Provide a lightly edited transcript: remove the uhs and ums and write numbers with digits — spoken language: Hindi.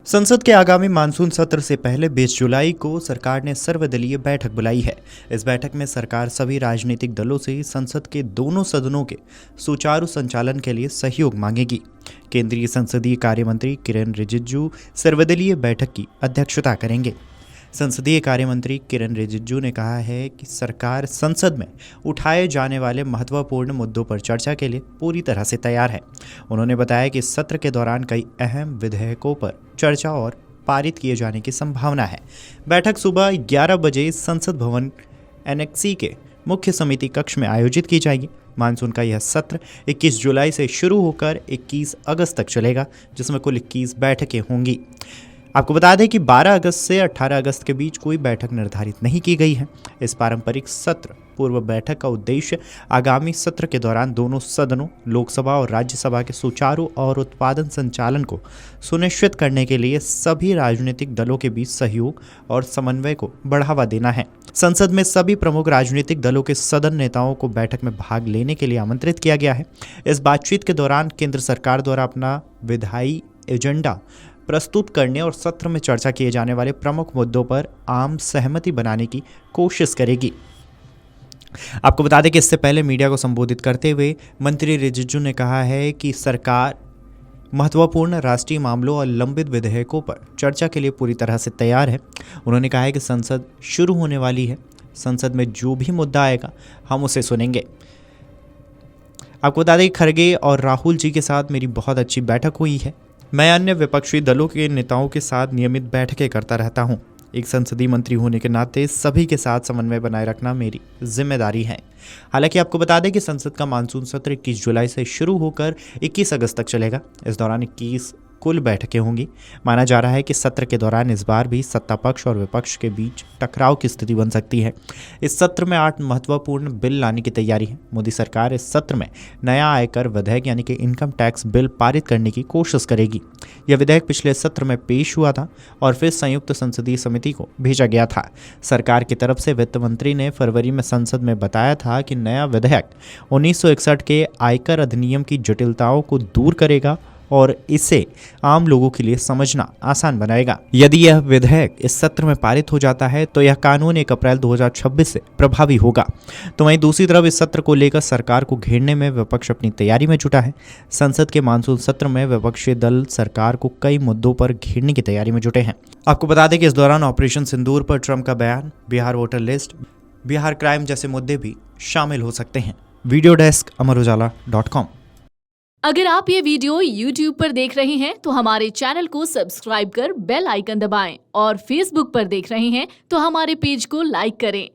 संसद के आगामी मानसून सत्र से पहले 20 जुलाई को सरकार ने सर्वदलीय बैठक बुलाई है। इस बैठक में सरकार सभी राजनीतिक दलों से संसद के दोनों सदनों के सुचारू संचालन के लिए सहयोग मांगेगी। केंद्रीय संसदीय कार्य मंत्री किरेन रिजिजू सर्वदलीय बैठक की अध्यक्षता करेंगे। संसदीय कार्य मंत्री किरेन रिजिजू ने कहा है कि सरकार संसद में उठाए जाने वाले महत्वपूर्ण मुद्दों पर चर्चा के लिए पूरी तरह से तैयार है। उन्होंने बताया कि सत्र के दौरान कई अहम विधेयकों पर चर्चा और पारित किए जाने की संभावना है। बैठक सुबह 11 बजे संसद भवन एनेक्सी के मुख्य समिति कक्ष में आयोजित की जाएगी। मानसून का यह सत्र 21 जुलाई से शुरू होकर 21 अगस्त तक चलेगा, जिसमें कुल 21 बैठकें होंगी। आपको बता दें कि 12 अगस्त से 18 अगस्त के बीच कोई बैठक निर्धारित नहीं की गई है। इस पारंपरिक सत्र पूर्व बैठक का उद्देश्य आगामी सत्र के दौरान दोनों सदनों लोकसभा और राज्यसभा के सुचारू और उत्पादन संचालन को सुनिश्चित करने के लिए सभी राजनीतिक दलों के बीच सहयोग और समन्वय को बढ़ावा देना है। संसद में सभी प्रमुख राजनीतिक दलों के सदन नेताओं को बैठक में भाग लेने के लिए आमंत्रित किया गया है। इस बातचीत के दौरान केंद्र सरकार द्वारा अपना विधायी एजेंडा प्रस्तुत करने और सत्र में चर्चा किए जाने वाले प्रमुख मुद्दों पर आम सहमति बनाने की कोशिश करेगी। आपको बता दें कि इससे पहले मीडिया को संबोधित करते हुए मंत्री रिजिजू ने कहा है कि सरकार महत्वपूर्ण राष्ट्रीय मामलों और लंबित विधेयकों पर चर्चा के लिए पूरी तरह से तैयार है। उन्होंने कहा है कि संसद शुरू होने वाली है, संसद में जो भी मुद्दा आएगा हम उसे सुनेंगे। आपको बता दें कि खड़गे और राहुल जी के साथ मेरी बहुत अच्छी बैठक हुई है। मैं अन्य विपक्षी दलों के नेताओं के साथ नियमित बैठकें करता रहता हूं। एक संसदीय मंत्री होने के नाते सभी के साथ समन्वय बनाए रखना मेरी जिम्मेदारी है। हालांकि आपको बता दें कि संसद का मानसून सत्र 21 जुलाई से शुरू होकर 21 अगस्त तक चलेगा। इस दौरान 21 कुल बैठकें होंगी। माना जा रहा है कि सत्र के दौरान इस बार भी सत्ता पक्ष और विपक्ष के बीच टकराव की स्थिति बन सकती है। इस सत्र में 8 महत्वपूर्ण बिल लाने की तैयारी है। मोदी सरकार इस सत्र में नया आयकर विधेयक यानी कि इनकम टैक्स बिल पारित करने की कोशिश करेगी। यह विधेयक पिछले सत्र में पेश हुआ था और फिर संयुक्त संसदीय समिति को भेजा गया था। सरकार की तरफ से वित्त मंत्री ने फरवरी में संसद में बताया था कि नया विधेयक 1961 के आयकर अधिनियम की जटिलताओं को दूर करेगा और इसे आम लोगों के लिए समझना आसान बनाएगा। यदि यह विधेयक इस सत्र में पारित हो जाता है तो यह कानून 1 अप्रैल 2026 से प्रभावी होगा। तो वहीं दूसरी तरफ इस सत्र को लेकर सरकार को घेरने में विपक्ष अपनी तैयारी में जुटा है। संसद के मानसून सत्र में विपक्षी दल सरकार को कई मुद्दों पर घेरने की तैयारी में जुटे हैं। आपको बता दें कि इस दौरान ऑपरेशन सिंदूर पर ट्रंप का बयान, Bihar voter list, Bihar crime जैसे मुद्दे भी शामिल हो सकते हैं। Video desk amarujala.com। अगर आप ये वीडियो YouTube पर देख रहे हैं तो हमारे चैनल को सब्सक्राइब कर बेल आइकन दबाएं और Facebook पर देख रहे हैं तो हमारे पेज को लाइक करें।